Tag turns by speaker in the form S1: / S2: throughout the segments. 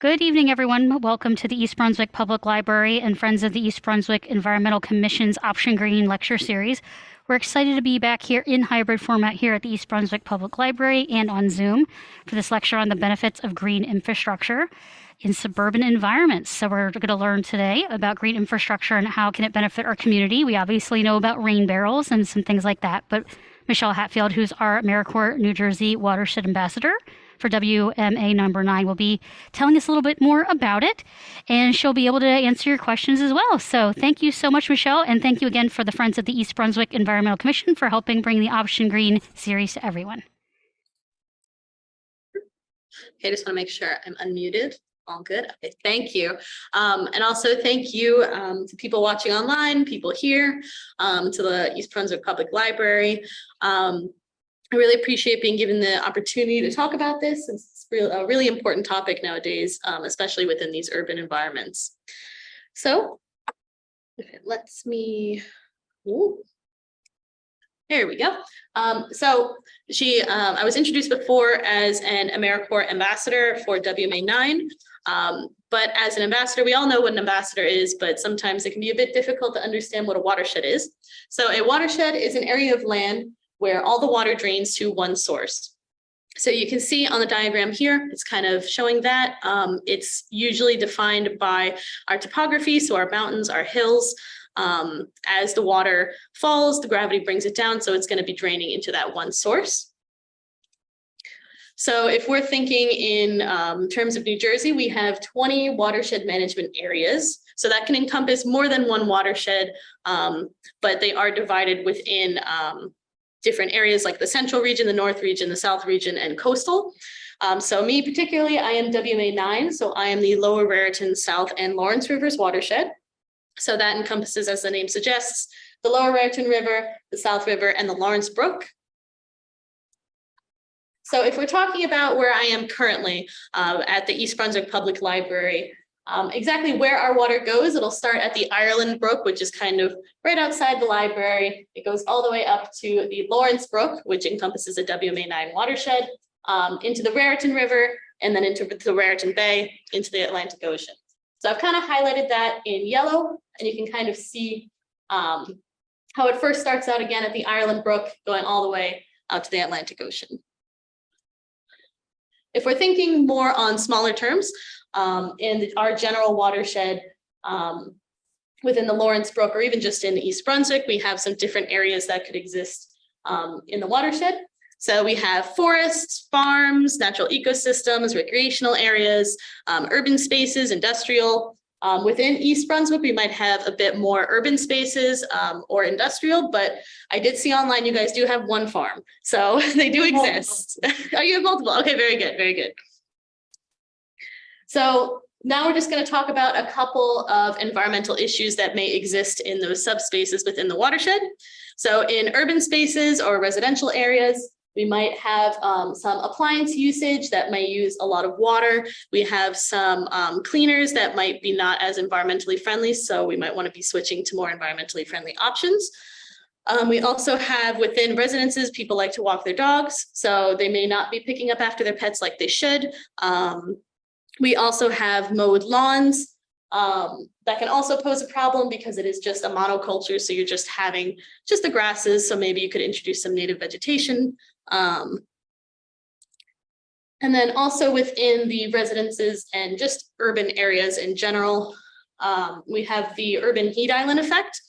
S1: Good evening, everyone. Welcome to the East Brunswick Public Library and Friends of the East Brunswick Environmental Commission's Option Green lecture series. We're excited to be back here in hybrid format here at the East Brunswick Public Library and on Zoom for this lecture on the benefits of green infrastructure in suburban environments. So we're going to learn today about green infrastructure and how can it benefit our community. We obviously know about rain barrels and some things like that, but Michelle Hatfield, who's our Americorps New Jersey Watershed Ambassador for WMA number 9, will be telling us a little bit more about it, and she'll be able to answer your questions as well. So thank you so much, Michelle, and thank you again for the Friends of the East Brunswick Environmental Commission for helping bring the Option Green series to everyone.
S2: Okay, just want to make sure I'm unmuted. All good. Okay, thank you. And also thank you to people watching online, people here, to the East Brunswick Public Library. I really appreciate being given the opportunity to talk about this. It's a really important topic nowadays, especially within these urban environments. So if it lets me, there we go. I was introduced before as an Americorps ambassador for WMA 9. But as an ambassador, we all know what an ambassador is, but sometimes it can be a bit difficult to understand what a watershed is. So a watershed is an area of land where all the water drains to one source. So you can see on the diagram here, it's kind of showing that. It's usually defined by our topography, so our mountains, our hills. As the water falls, the gravity brings it down, so it's going to be draining into that one source. So if we're thinking in terms of New Jersey, we have 20 watershed management areas. So that can encompass more than one watershed, but they are divided within different areas like the central region, the north region, the south region, and coastal. So me particularly, I am WMA 9, so I am the Lower Raritan, South, and Lawrence Rivers watershed. So that encompasses, as the name suggests, the Lower Raritan River, the South River, and the Lawrence Brook. So if we're talking about where I am currently at the East Brunswick Public Library, exactly where our water goes, it'll start at the Ireland Brook, which is kind of right outside the library. It goes all the way up to the Lawrence Brook, which encompasses a WMA 9 watershed, into the Raritan River, and then into the Raritan Bay, into the Atlantic Ocean. So I've kind of highlighted that in yellow, and you can kind of see how it first starts out again at the Ireland Brook, going all the way out to the Atlantic Ocean. If we're thinking more on smaller terms, in our general watershed within the Lawrence Brook, or even just in East Brunswick, we have some different areas that could exist in the watershed. So we have forests, farms, natural ecosystems, recreational areas, urban spaces, industrial. Within East Brunswick, we might have a bit more urban spaces or industrial, but I did see online you guys do have one farm, so they do exist. Oh, you have multiple. Okay, very good, very good. So now we're just going to talk about a couple of environmental issues that may exist in those subspaces within the watershed. So in urban spaces or residential areas, we might have some appliance usage that may use a lot of water. We have some cleaners that might be not as environmentally friendly, so we might want to be switching to more environmentally friendly options. We also have within residences, people like to walk their dogs, so they may not be picking up after their pets like they should. We also have mowed lawns that can also pose a problem because it is just a monoculture, so you're just having just the grasses, so maybe you could introduce some native vegetation. And then also within the residences and just urban areas in general, we have the urban heat island effect.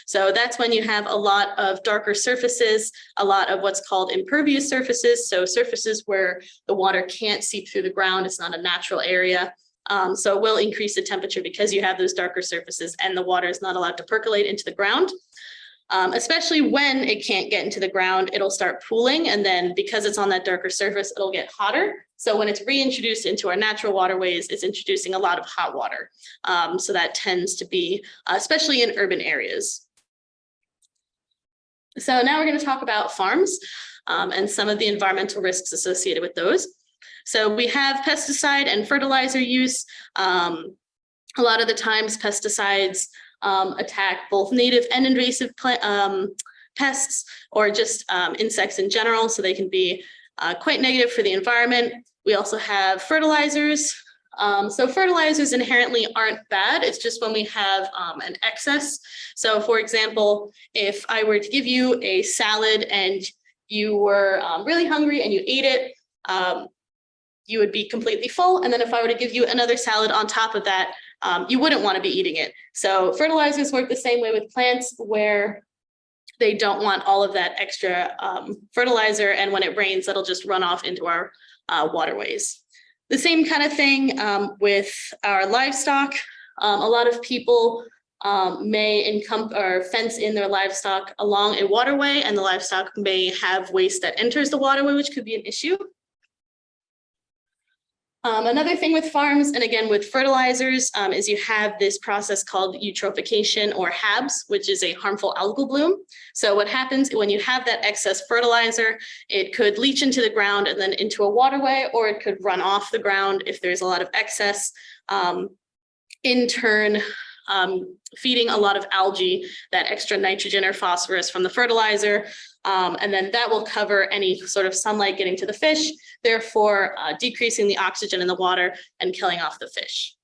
S2: So that's when you have a lot of darker surfaces, a lot of what's called impervious surfaces. So surfaces where the water can't seep through the ground. It's not a natural area. So it will increase the temperature because you have those darker surfaces and the water is not allowed to percolate into the ground. Especially when it can't get into the ground, it'll start pooling. And then because it's on that darker surface, it'll get hotter. So when it's reintroduced into our natural waterways, it's introducing a lot of hot water. So that tends to be, especially in urban areas. So now we're going to talk about farms and some of the environmental risks associated with those. So we have pesticide and fertilizer use. A lot of the times pesticides attack both native and invasive pests or just insects in general, so they can be quite negative for the environment. We also have fertilizers So fertilizers inherently aren't bad. It's just when we have an excess. So for example, if I were to give you a salad and you were really hungry and you ate it, you would be completely full. And then if I were to give you another salad on top of that, you wouldn't want to be eating it. So fertilizers work the same way with plants, where they don't want all of that extra fertilizer. And when it rains, that'll just run off into our waterways. The same kind of thing with our livestock. A lot of people may fence in their livestock along a waterway, and the livestock may have waste that enters the waterway, which could be an issue. Another thing with farms, and again with fertilizers, is you have this process called eutrophication, or HABs, which is a harmful algal bloom. So what happens when you have that excess fertilizer, it could leach into the ground and then into a waterway, or it could run off the ground if there's a lot of excess, in turn feeding a lot of algae that extra nitrogen or phosphorus from the fertilizer. And then that will cover any sort of sunlight getting to the fish, therefore decreasing the oxygen in the water and killing off the fish.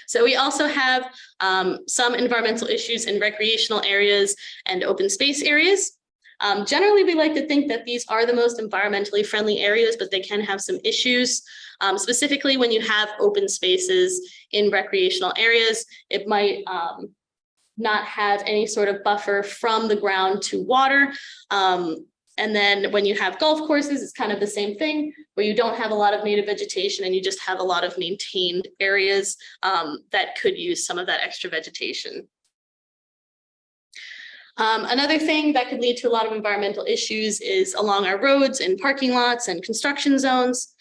S2: So we also have some environmental issues in recreational areas and open space areas. Generally, we like to think that these are the most environmentally friendly areas, but they can have some issues. Specifically, when you have open spaces in recreational areas, it might not have any sort of buffer from the ground to water. And then when you have golf courses, it's kind of the same thing, where you don't have a lot of native vegetation and you just have a lot of maintained areas that could use some of that extra vegetation. Another thing that could lead to a lot of environmental issues is along our roads and parking lots and construction zones.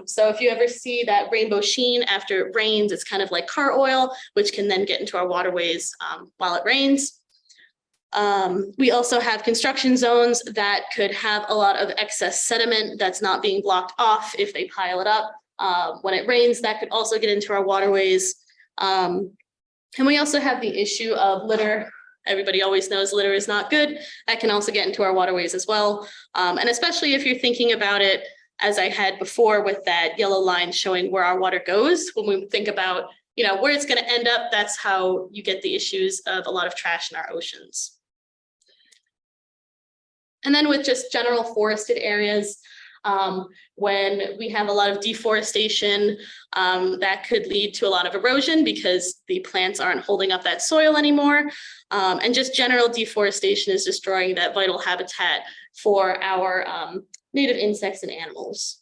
S2: So if you ever see that rainbow sheen after it rains, it's kind of like car oil, which can then get into our waterways while it rains. We also have construction zones that could have a lot of excess sediment that's not being blocked off if they pile it up. When it rains, that could also get into our waterways. And we also have the issue of litter. Everybody always knows litter is not good. That can also get into our waterways as well. And especially if you're thinking about it, as I had before with that yellow line showing where our water goes, when we think about, where it's going to end up, that's how you get the issues of a lot of trash in our oceans. And then with just general forested areas, when we have a lot of deforestation, that could lead to a lot of erosion because the plants aren't holding up that soil anymore. And just general deforestation is destroying that vital habitat for our native insects and animals.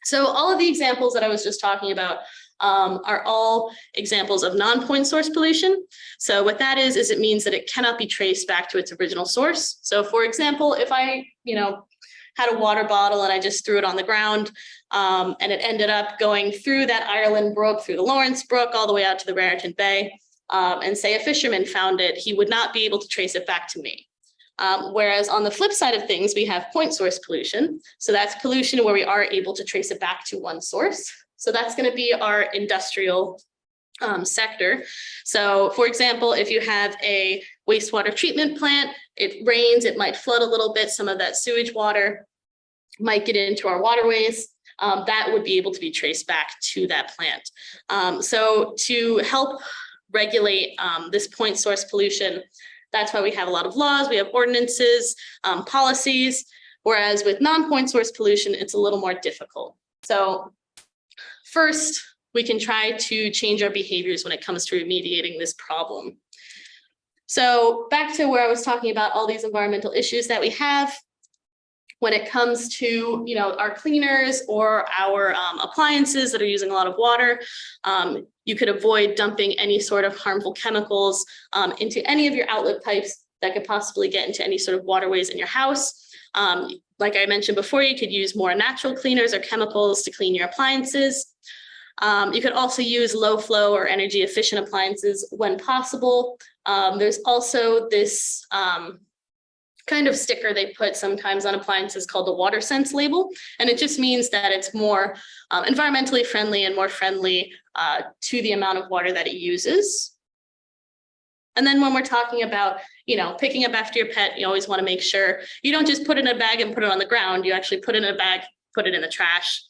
S2: So all of the examples that I was just talking about are all examples of non-point source pollution. So what that is it means that it cannot be traced back to its original source. So for example, if I, had a water bottle and I just threw it on the ground and it ended up going through that Ireland Brook, through the Lawrence Brook, all the way out to the Raritan Bay, and say a fisherman found it, he would not be able to trace it back to me. Whereas on the flip side of things, we have point source pollution. So that's pollution where we are able to trace it back to one source. So that's going to be our industrial sector. So for example, if you have a wastewater treatment plant, it rains, it might flood a little bit, some of that sewage water might get into our waterways. That would be able to be traced back to that plant. So to help regulate this point source pollution, that's why we have a lot of laws, we have ordinances, policies, whereas with non-point source pollution, it's a little more difficult. So first, we can try to change our behaviors when it comes to remediating this problem. So back to where I was talking about all these environmental issues that we have. When it comes to our cleaners or our appliances that are using a lot of water, you could avoid dumping any sort of harmful chemicals into any of your outlet pipes that could possibly get into any sort of waterways in your house. Like I mentioned before, you could use more natural cleaners or chemicals to clean your appliances. You could also use low flow or energy efficient appliances when possible. There's also this kind of sticker they put sometimes on appliances called the water sense label. And it just means that it's more environmentally friendly and more friendly to the amount of water that it uses. And then when we're talking about, picking up after your pet, you always want to make sure you don't just put it in a bag and put it on the ground. You actually put it in a bag, put it in the trash.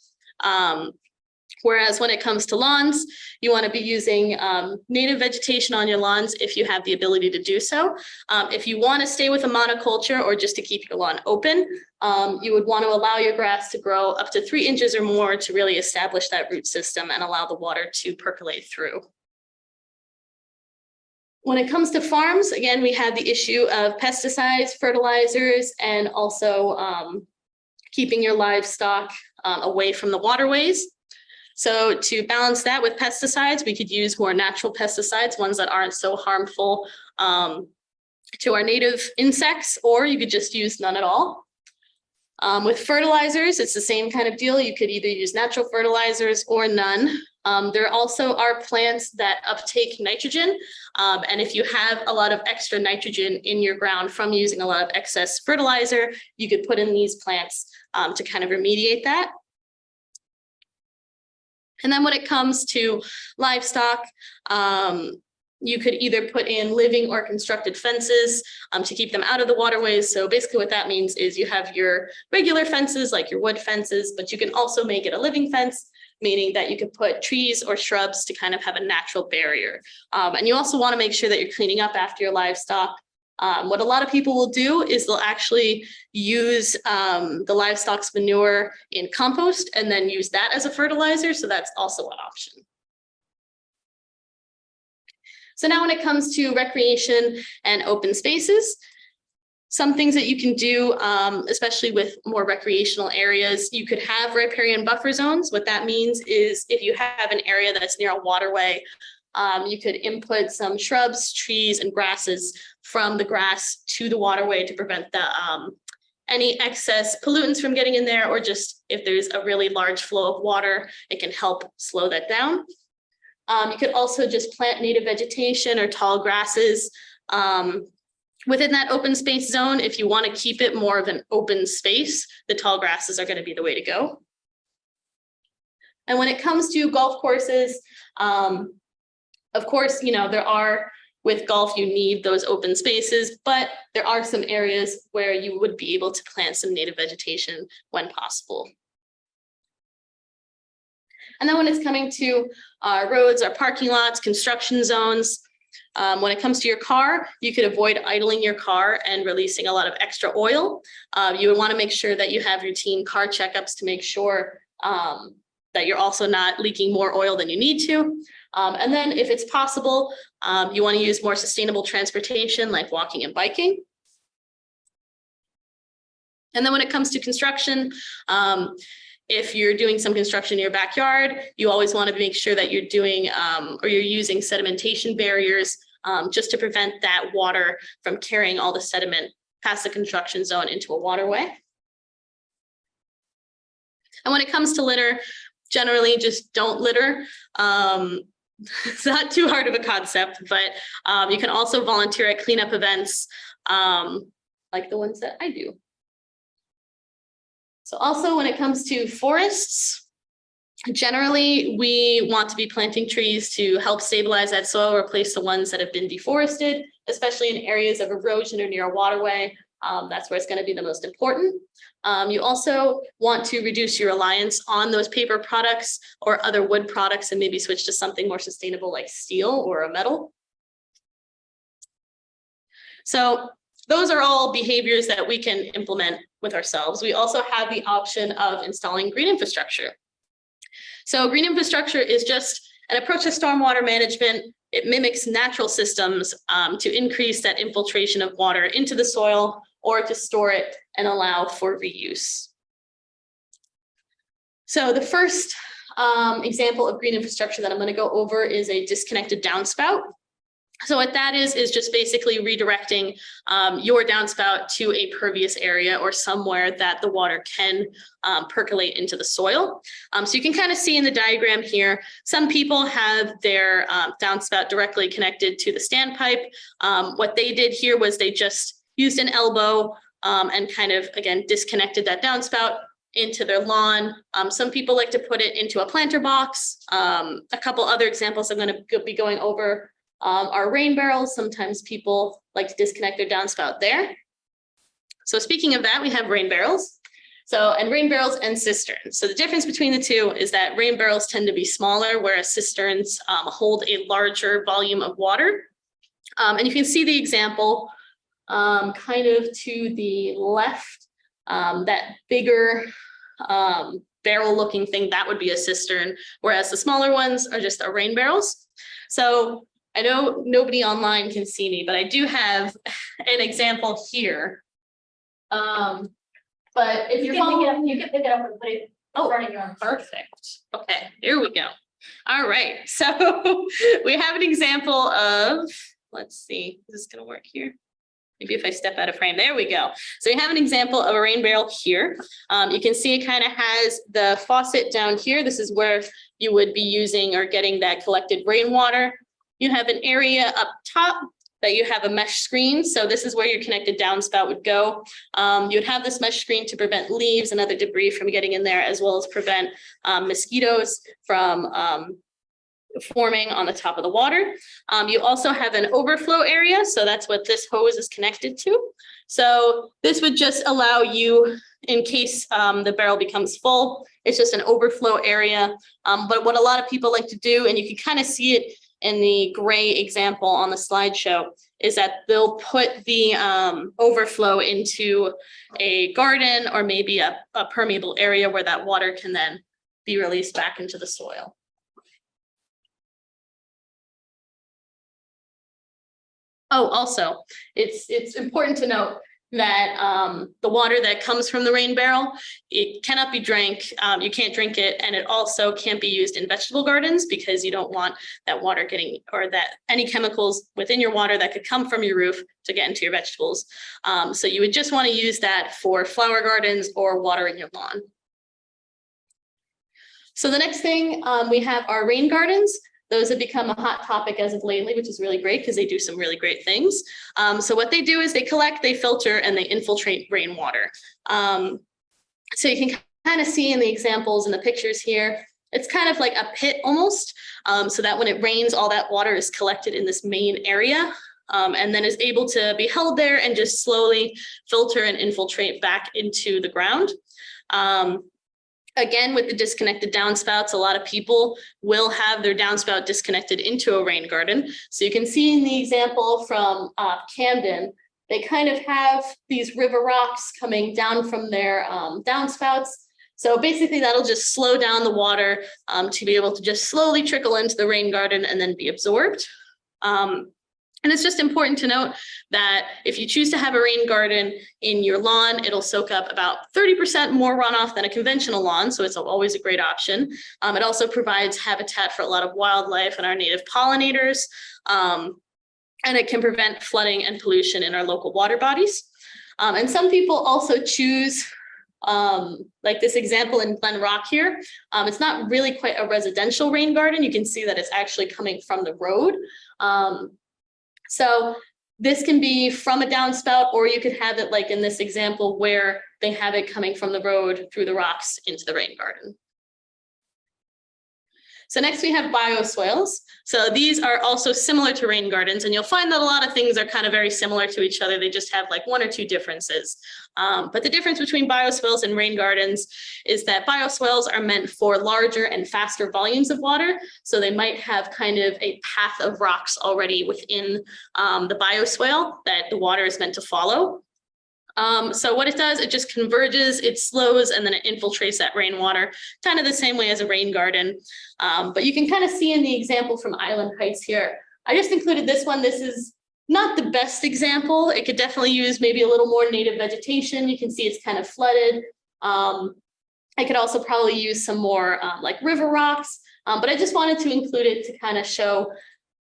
S2: Whereas when it comes to lawns, you want to be using native vegetation on your lawns if you have the ability to do so. If you want to stay with a monoculture or just to keep your lawn open, you would want to allow your grass to grow up to 3 inches or more to really establish that root system and allow the water to percolate through. When it comes to farms, again, we have the issue of pesticides, fertilizers, and also keeping your livestock away from the waterways. So to balance that with pesticides, we could use more natural pesticides, ones that aren't so harmful to our native insects, or you could just use none at all. With fertilizers, it's the same kind of deal. You could either use natural fertilizers or none. There also are plants that uptake nitrogen. And if you have a lot of extra nitrogen in your ground from using a lot of excess fertilizer, you could put in these plants to kind of remediate that. And then when it comes to livestock, you could either put in living or constructed fences to keep them out of the waterways. So basically what that means is you have your regular fences, like your wood fences, but you can also make it a living fence, meaning that you could put trees or shrubs to kind of have a natural barrier. And you also want to make sure that you're cleaning up after your livestock. What a lot of people will do is they'll actually use the livestock's manure in compost and then use that as a fertilizer. So that's also an option. So now when it comes to recreation and open spaces, some things that you can do, especially with more recreational areas, you could have riparian buffer zones. What that means is if you have an area that's near a waterway, you could input some shrubs, trees, and grasses from the grass to the waterway to prevent the any excess pollutants from getting in there, or just if there's a really large flow of water, it can help slow that down. You could also just plant native vegetation or tall grasses within that open space zone. If you want to keep it more of an open space, the tall grasses are going to be the way to go. And when it comes to golf courses, of course, there are, with golf, you need those open spaces, but there are some areas where you would be able to plant some native vegetation when possible. And then when it's coming to roads, our parking lots, construction zones, when it comes to your car, you could avoid idling your car and releasing a lot of extra oil. You would want to make sure that you have routine car checkups to make sure that you're also not leaking more oil than you need to. And then if it's possible, you want to use more sustainable transportation like walking and biking. And then when it comes to construction, if you're doing some construction in your backyard, you always want to make sure that you're doing or you're using sedimentation barriers just to prevent that water from carrying all the sediment past the construction zone into a waterway. And when it comes to litter, generally just don't litter. It's not too hard of a concept, but you can also volunteer at cleanup events like the ones that I do. So also when it comes to forests, generally we want to be planting trees to help stabilize that soil, replace the ones that have been deforested, especially in areas of erosion or near a waterway. That's where it's going to be the most important. You also want to reduce your reliance on those paper products or other wood products and maybe switch to something more sustainable like steel or a metal. So those are all behaviors that we can implement with ourselves. We also have the option of installing green infrastructure. So green infrastructure is just an approach to stormwater management. It mimics natural systems to increase that infiltration of water into the soil or to store it and allow for reuse. So the first example of green infrastructure that I'm going to go over is a disconnected downspout. So what that is just basically redirecting your downspout to a pervious area or somewhere that the water can percolate into the soil. So you can kind of see in the diagram here, some people have their downspout directly connected to the standpipe. What they did here was they just used an elbow and kind of, again, disconnected that downspout into their lawn. Some people like to put it into a planter box. A couple other examples I'm going to be going over Our rain barrels, sometimes people like to disconnect their downspout there. So speaking of that, we have rain barrels. And rain barrels and cisterns. So the difference between the two is that rain barrels tend to be smaller, whereas cisterns hold a larger volume of water. And you can see the example kind of to the left, that bigger barrel looking thing, that would be a cistern, whereas the smaller ones are just our rain barrels. So I know nobody online can see me, but I do have an example here. But if you're following,
S1: you can pick it up and put it
S2: running your own. Perfect. Okay, here we go. All right, so we have an example of, let's see, is this gonna work here? Maybe if I step out of frame, there we go. So we have an example of a rain barrel here. You can see it kind of has the faucet down here. This is where you would be using or getting that collected rainwater. You have an area up top that you have a mesh screen. So this is where your connected downspout would go. You would have this mesh screen to prevent leaves and other debris from getting in there, as well as prevent mosquitoes from forming on the top of the water. You also have an overflow area. So that's what this hose is connected to. So this would just allow you, in case the barrel becomes full, it's just an overflow area. But what a lot of people like to do, and you can kind of see it in the gray example on the slideshow, is that they'll put the overflow into a garden or maybe a permeable area where that water can then be released back into the soil. Oh, also, it's important to note that the water that comes from the rain barrel, it cannot be drank. You can't drink it, and it also can't be used in vegetable gardens because you don't want that water getting, or that any chemicals within your water that could come from your roof to get into your vegetables. So you would just want to use that for flower gardens or watering your lawn. So the next thing, we have our rain gardens. Those have become a hot topic as of lately, which is really great because they do some really great things. So what they do is they collect, they filter, and they infiltrate rainwater. So you can kind of see in the examples and the pictures here, it's kind of like a pit almost, so that when it rains, all that water is collected in this main area, and then is able to be held there and just slowly filter and infiltrate back into the ground. Again, with the disconnected downspouts, a lot of people will have their downspout disconnected into a rain garden. So you can see in the example from Camden, they kind of have these river rocks coming down from their downspouts. So basically that'll just slow down the water to be able to just slowly trickle into the rain garden and then be absorbed. And it's just important to note that if you choose to have a rain garden in your lawn, it'll soak up about 30% more runoff than a conventional lawn. So it's always a great option. It also provides habitat for a lot of wildlife and our native pollinators. And it can prevent flooding and pollution in our local water bodies. And some people also choose, like this example in Glen Rock here. It's not really quite a residential rain garden. You can see that it's actually coming from the road. So this can be from a downspout, or you could have it like in this example where they have it coming from the road through the rocks into the rain garden. So next we have bioswales. So these are also similar to rain gardens, and you'll find that a lot of things are kind of very similar to each other. They just have like one or two differences. But the difference between bioswales and rain gardens is that bioswales are meant for larger and faster volumes of water. So they might have kind of a path of rocks already within the bioswale that the water is meant to follow. So what it does, it just converges, it slows, and then it infiltrates that rainwater, kind of the same way as a rain garden. But you can kind of see in the example from Island Heights here, I just included this one. This is not the best example. It could definitely use maybe a little more native vegetation. You can see it's kind of flooded. I could also probably use some more like river rocks, but I just wanted to include it to kind of show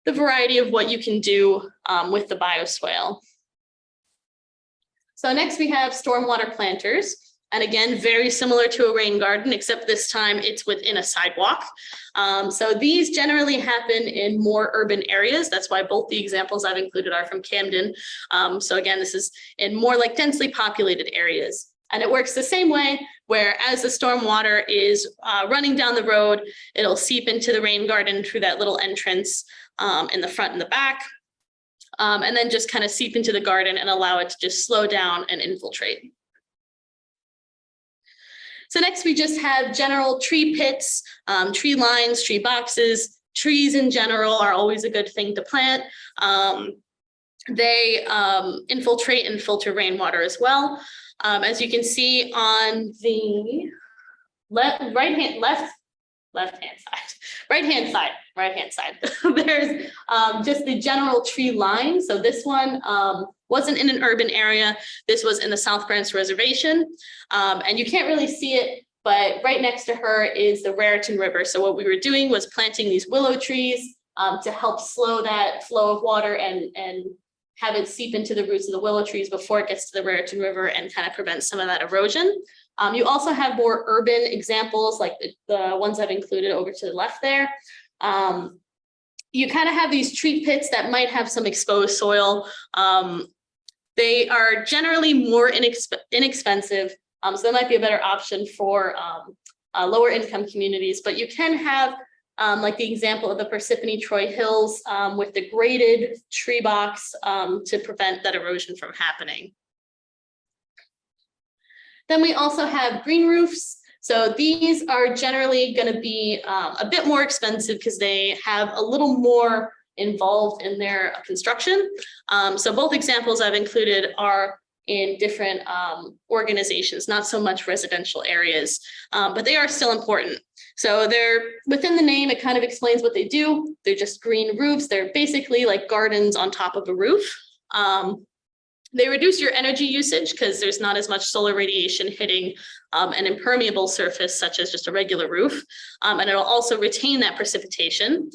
S2: the variety of what you can do with the bioswale. So next we have stormwater planters. And again, very similar to a rain garden, except this time it's within a sidewalk. So these generally happen in more urban areas. That's why both the examples I've included are from Camden. So again, this is in more like densely populated areas. And it works the same way, where as the storm water is running down the road, it'll seep into the rain garden through that little entrance in the front and the back, and then just kind of seep into the garden and allow it to just slow down and infiltrate. So next we just have general tree pits, tree lines, tree boxes. Trees in general are always a good thing to plant. They infiltrate and filter rainwater as well. As you can see on the right hand side, there's just the general tree line. So this one wasn't in an urban area. This was in the South Branch Reservation. And you can't really see it, but right next to her is the Raritan River. So what we were doing was planting these willow trees to help slow that flow of water and have it seep into the roots of the willow trees before it gets to the Raritan River and kind of prevent some of that erosion. You also have more urban examples like the ones I've included over to the left there. You kind of have these tree pits that might have some exposed soil. They are generally more inexpensive, so that might be a better option for lower income communities, but you can have like the example of the Parsippany Troy Hills with the graded tree box to prevent that erosion from happening. Then we also have green roofs. So these are generally going to be a bit more expensive because they have a little more involved in their construction. So both examples I've included are in different organizations, not so much residential areas, but they are still important. So they're within the name, it kind of explains what they do. They're just green roofs. They're basically like gardens on top of a roof. They reduce your energy usage because there's not as much solar radiation hitting an impermeable surface such as just a regular roof. And it'll also retain that precipitation.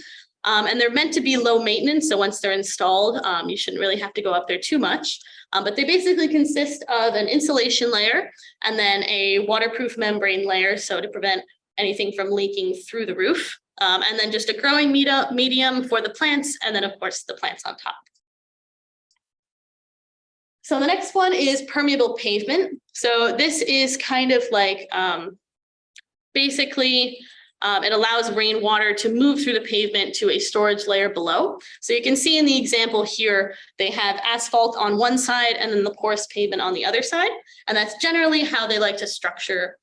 S2: And they're meant to be low maintenance. So once they're installed, you shouldn't really have to go up there too much. But they basically consist of an insulation layer and then a waterproof membrane layer. So to prevent anything from leaking through the roof. And then just a growing medium for the plants. And then of course the plants on top. So the next one is permeable pavement. So this is kind of like basically it allows rainwater to move through the pavement to a storage layer below. So you can see in the example here, they have asphalt on one side and then the porous pavement on the other side. And that's generally how they like to structure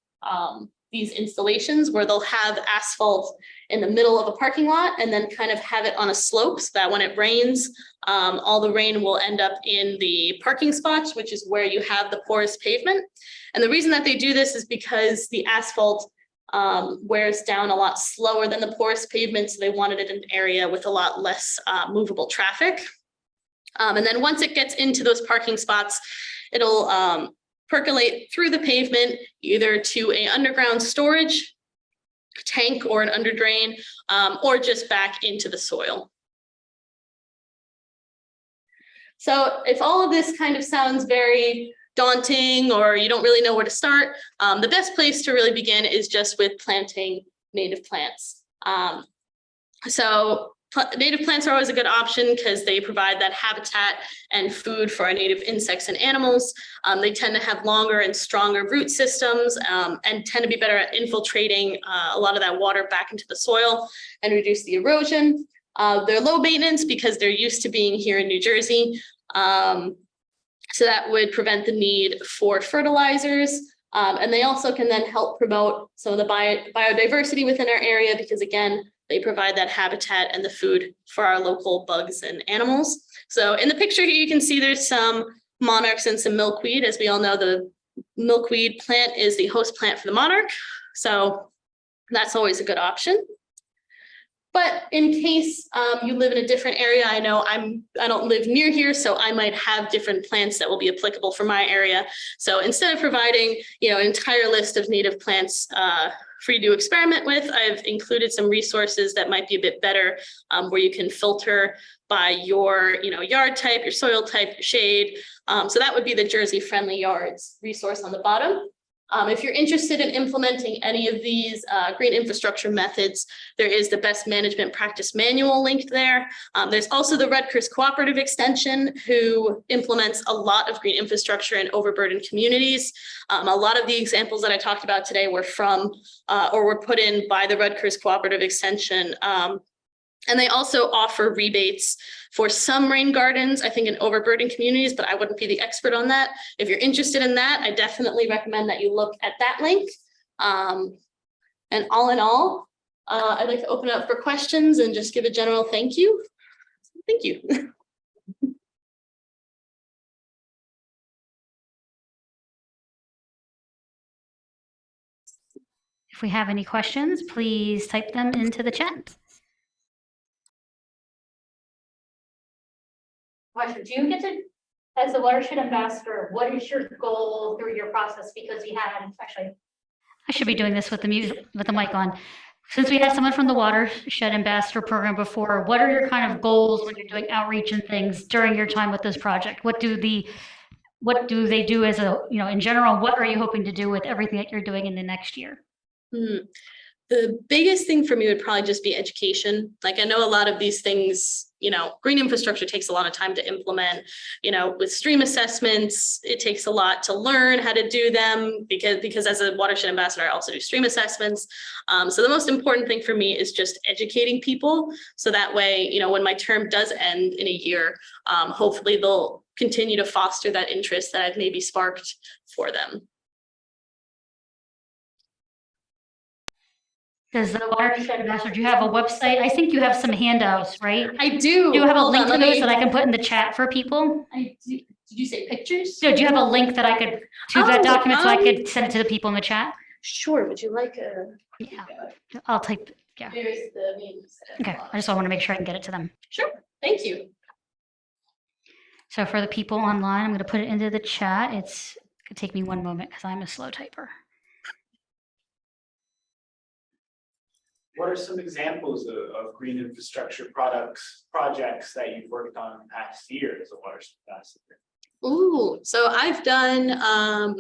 S2: these installations, where they'll have asphalt in the middle of a parking lot and then kind of have it on a slope so that when it rains, all the rain will end up in the parking spots, which is where you have the porous pavement. And the reason that they do this is because the asphalt wears down a lot slower than the porous pavement. So they wanted it in an area with a lot less movable traffic. And then once it gets into those parking spots, it'll percolate through the pavement, either to an underground storage tank or an underdrain, or just back into the soil. So if all of this kind of sounds very daunting or you don't really know where to start, the best place to really begin is just with planting native plants. Native plants are always a good option because they provide that habitat and food for our native insects and animals. They tend to have longer and stronger root systems and tend to be better at infiltrating a lot of that water back into the soil and reduce the erosion. They're low maintenance because they're used to being here in New Jersey. So that would prevent the need for fertilizers. And they also can then help promote some of the biodiversity within our area because, again, they provide that habitat and the food for our local bugs and animals. So in the picture here, you can see there's some monarchs and some milkweed. As we all know, the milkweed plant is the host plant for the monarch. So that's always a good option. But in case you live in a different area, I know I don't live near here, so I might have different plants that will be applicable for my area. So instead of providing, an entire list of native plants for you to experiment with, I've included some resources that might be a bit better, where you can filter by your, yard type, your soil type, your shade. So that would be the Jersey Friendly Yards resource on the bottom. If you're interested in implementing any of these green infrastructure methods, there is the best management practice manual linked there. There's also the Red Cross Cooperative Extension, who implements a lot of green infrastructure in overburdened communities. A lot of the examples that I talked about today were from or were put in by the Red Cross Cooperative Extension. And they also offer rebates for some rain gardens, I think in overburdened communities, but I wouldn't be the expert on that. If you're interested in that, I definitely recommend that you look at that link. And all in all, I'd like to open up for questions and just give a general thank you. Thank you.
S1: If we have any questions, please type them into the chat.
S3: Question, do you get to, as the watershed ambassador, what is your goal through your process? Because we had, actually,
S1: I should be doing this with the mic on. Since we had someone from the Watershed Ambassador program before, what are your kind of goals when you're doing outreach and things during your time with this project? What do they do as a, in general, what are you hoping to do with everything that you're doing in the next year?
S2: The biggest thing for me would probably just be education. Like, I know a lot of these things, green infrastructure takes a lot of time to implement, with stream assessments, it takes a lot to learn how to do them because as a watershed ambassador, I also do stream assessments. So the most important thing for me is just educating people. So that way, when my term does end in a year, hopefully they'll continue to foster that interest that I've maybe sparked for them.
S1: Does the Watershed Ambassador, do you have a website? I think you have some handouts, right?
S2: I do.
S1: Do you have a link to those that I can put in the chat for people?
S2: I do. Did you say pictures?
S1: So do you have a link that I could, to that document so I could send it to the people in the chat?
S2: Sure. Would you like a?
S1: Yeah, I'll type, yeah.
S2: Here's the means.
S1: Okay, I just want to make sure I can get it to them.
S2: Sure. Thank you.
S1: So for the people online, I'm going to put it into the chat. It's going to take me one moment because I'm a slow typer.
S4: What are some examples of green infrastructure projects that you've worked on in the past year as a watershed ambassador?
S2: Ooh, so I've done a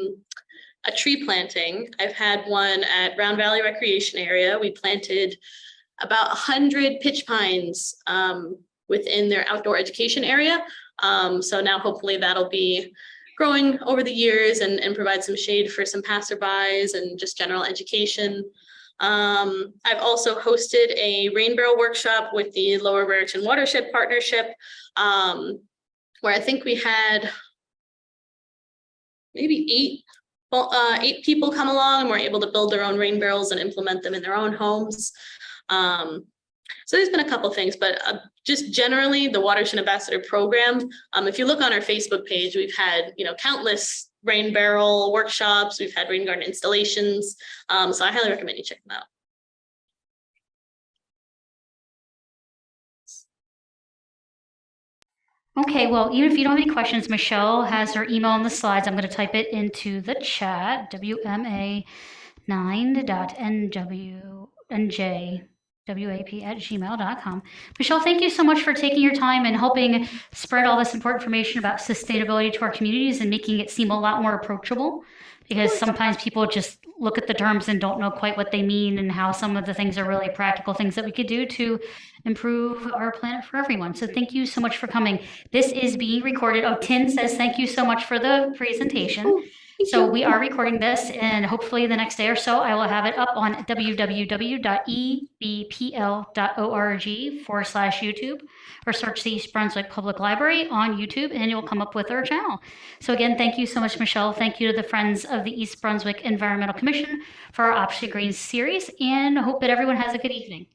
S2: tree planting. I've had one at Round Valley Recreation Area. We planted about 100 pitch pines within their outdoor education area. So now hopefully that'll be growing over the years and provide some shade for some passerbys and just general education. I've also hosted a rain barrel workshop with the Lower Raritan Watershed Partnership, where I think we had maybe eight people come along and were able to build their own rain barrels and implement them in their own homes. So there's been a couple things, but just generally the Watershed Ambassador program, if you look on our Facebook page, we've had, countless rain barrel workshops, we've had rain garden installations. So I highly recommend you check them out.
S1: Okay, well, even if you don't have any questions, Michelle has her email on the slides. I'm going to type it into the chat, wma9.njwap@gmail.com. Michelle, thank you so much for taking your time and helping spread all this important information about sustainability to our communities and making it seem a lot more approachable, because sometimes people just look at the terms and don't know quite what they mean and how some of the things are really practical things that we could do to improve our planet for everyone. So thank you so much for coming. This is being recorded. Oh, Tin says thank you so much for the presentation. So we are recording this, and hopefully the next day or so, I will have it up on www.ebpl.org/YouTube, or search the East Brunswick Public Library on YouTube, and you'll come up with our channel. So again, thank you so much, Michelle. Thank you to the Friends of the East Brunswick Environmental Commission for our Option Green series, and hope that everyone has a good evening.